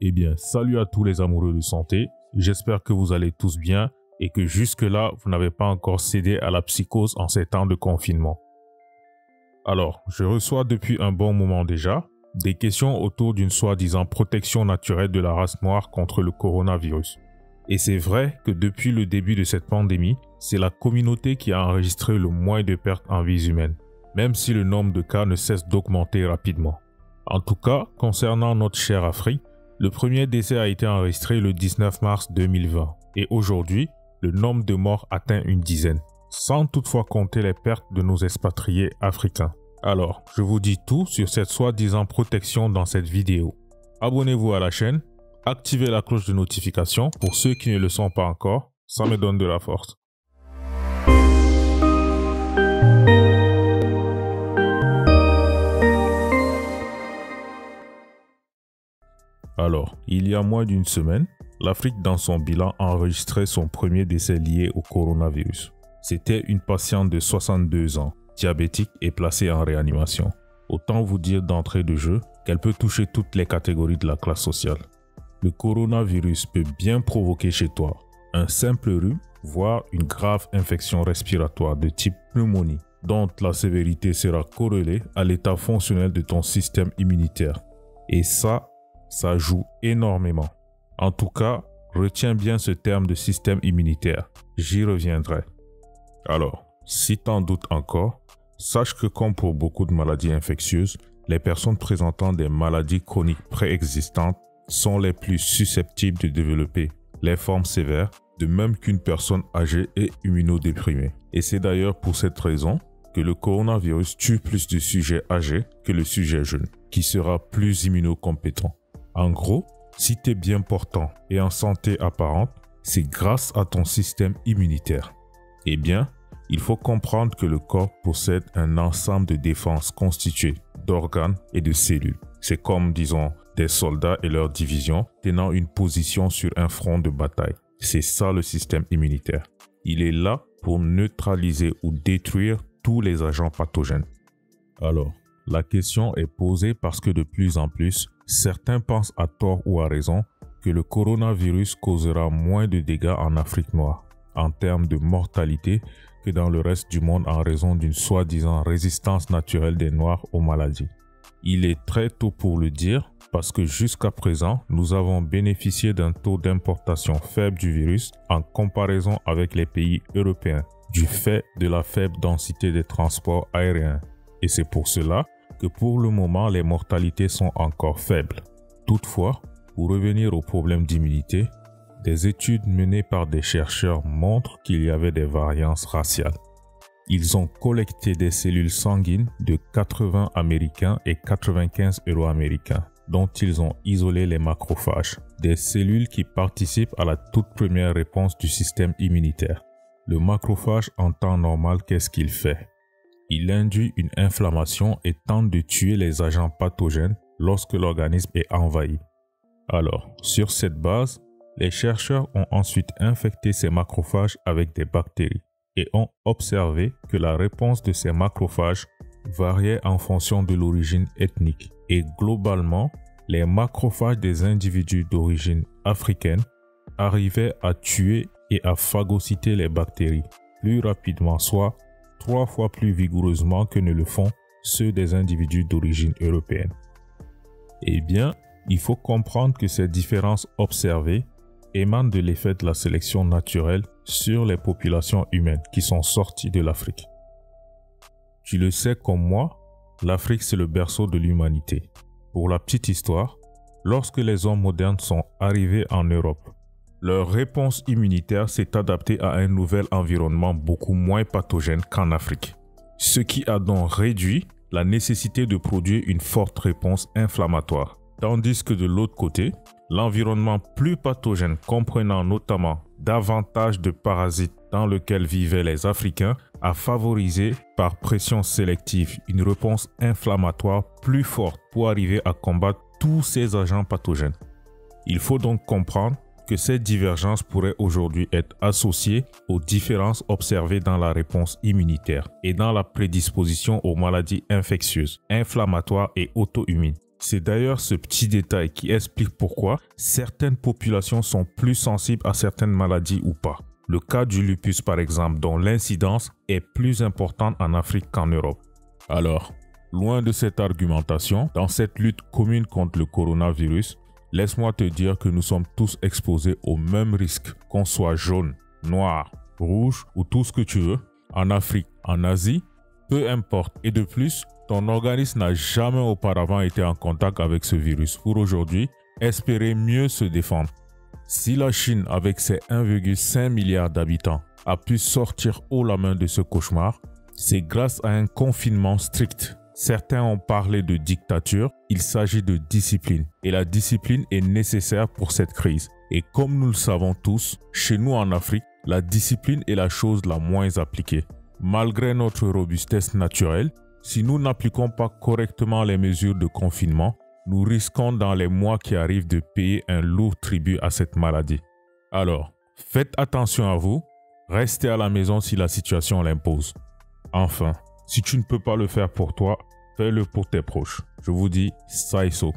Eh bien, salut à tous les amoureux de santé, j'espère que vous allez tous bien et que jusque-là, vous n'avez pas encore cédé à la psychose en ces temps de confinement. Alors, je reçois depuis un bon moment déjà des questions autour d'une soi-disant protection naturelle de la race noire contre le coronavirus. Et c'est vrai que depuis le début de cette pandémie, c'est la communauté qui a enregistré le moins de pertes en vies humaines, même si le nombre de cas ne cesse d'augmenter rapidement. En tout cas, concernant notre chère Afrique, le premier décès a été enregistré le 19 mars 2020 et aujourd'hui, le nombre de morts atteint une dizaine, sans toutefois compter les pertes de nos expatriés africains. Alors, je vous dis tout sur cette soi-disant protection dans cette vidéo. Abonnez-vous à la chaîne, activez la cloche de notification pour ceux qui ne le sont pas encore, ça me donne de la force. Alors, il y a moins d'une semaine, l'Afrique dans son bilan a enregistré son premier décès lié au coronavirus. C'était une patiente de 62 ans, diabétique et placée en réanimation. Autant vous dire d'entrée de jeu qu'elle peut toucher toutes les catégories de la classe sociale. Le coronavirus peut bien provoquer chez toi un simple rhume, voire une grave infection respiratoire de type pneumonie, dont la sévérité sera corrélée à l'état fonctionnel de ton système immunitaire. Et ça joue énormément. En tout cas, retiens bien ce terme de système immunitaire. J'y reviendrai. Alors, si t'en doutes encore, sache que comme pour beaucoup de maladies infectieuses, les personnes présentant des maladies chroniques préexistantes sont les plus susceptibles de développer les formes sévères, de même qu'une personne âgée et immunodéprimée. Et c'est d'ailleurs pour cette raison que le coronavirus tue plus de sujets âgés que le sujet jeune, qui sera plus immunocompétent. En gros, si tu es bien portant et en santé apparente, c'est grâce à ton système immunitaire. Eh bien, il faut comprendre que le corps possède un ensemble de défenses constitué d'organes et de cellules. C'est comme, disons, des soldats et leurs divisions tenant une position sur un front de bataille. C'est ça le système immunitaire. Il est là pour neutraliser ou détruire tous les agents pathogènes. Alors, la question est posée parce que de plus en plus, certains pensent à tort ou à raison que le coronavirus causera moins de dégâts en Afrique noire, en termes de mortalité, que dans le reste du monde en raison d'une soi-disant résistance naturelle des Noirs aux maladies. Il est très tôt pour le dire parce que jusqu'à présent, nous avons bénéficié d'un taux d'importation faible du virus en comparaison avec les pays européens, du fait de la faible densité des transports aériens. Et c'est pour cela que pour le moment, les mortalités sont encore faibles. Toutefois, pour revenir au problème d'immunité, des études menées par des chercheurs montrent qu'il y avait des variances raciales. Ils ont collecté des cellules sanguines de 80 Américains et 95 Euro-Américains, dont ils ont isolé les macrophages, des cellules qui participent à la toute première réponse du système immunitaire. Le macrophage en temps normal, qu'est-ce qu'il fait? Il induit une inflammation et tente de tuer les agents pathogènes lorsque l'organisme est envahi. Alors, sur cette base, les chercheurs ont ensuite infecté ces macrophages avec des bactéries et ont observé que la réponse de ces macrophages variait en fonction de l'origine ethnique. Et globalement, les macrophages des individus d'origine africaine arrivaient à tuer et à phagocyter les bactéries plus rapidement, soit 3 fois plus vigoureusement que ne le font ceux des individus d'origine européenne. Eh bien, il faut comprendre que ces différences observées émanent de l'effet de la sélection naturelle sur les populations humaines qui sont sorties de l'Afrique. Tu le sais comme moi, l'Afrique c'est le berceau de l'humanité. Pour la petite histoire, lorsque les hommes modernes sont arrivés en Europe, leur réponse immunitaire s'est adaptée à un nouvel environnement beaucoup moins pathogène qu'en Afrique, ce qui a donc réduit la nécessité de produire une forte réponse inflammatoire. Tandis que de l'autre côté, l'environnement plus pathogène comprenant notamment davantage de parasites dans lequel vivaient les Africains a favorisé par pression sélective une réponse inflammatoire plus forte pour arriver à combattre tous ces agents pathogènes. Il faut donc comprendre que cette divergence pourrait aujourd'hui être associée aux différences observées dans la réponse immunitaire et dans la prédisposition aux maladies infectieuses, inflammatoires et auto-immunes. C'est d'ailleurs ce petit détail qui explique pourquoi certaines populations sont plus sensibles à certaines maladies ou pas. Le cas du lupus par exemple, dont l'incidence est plus importante en Afrique qu'en Europe. Alors, loin de cette argumentation, dans cette lutte commune contre le coronavirus, laisse-moi te dire que nous sommes tous exposés au même risque, qu'on soit jaune, noir, rouge ou tout ce que tu veux, en Afrique, en Asie, peu importe. Et de plus, ton organisme n'a jamais auparavant été en contact avec ce virus pour aujourd'hui espérer mieux se défendre. Si la Chine, avec ses 1,5 milliard d'habitants, a pu sortir haut la main de ce cauchemar, c'est grâce à un confinement strict. Certains ont parlé de dictature, il s'agit de discipline. Et la discipline est nécessaire pour cette crise. Et comme nous le savons tous, chez nous en Afrique, la discipline est la chose la moins appliquée. Malgré notre robustesse naturelle, si nous n'appliquons pas correctement les mesures de confinement, nous risquons dans les mois qui arrivent de payer un lourd tribut à cette maladie. Alors, faites attention à vous, restez à la maison si la situation l'impose. Enfin, si tu ne peux pas le faire pour toi, fais-le pour tes proches. Je vous dis, Saiso.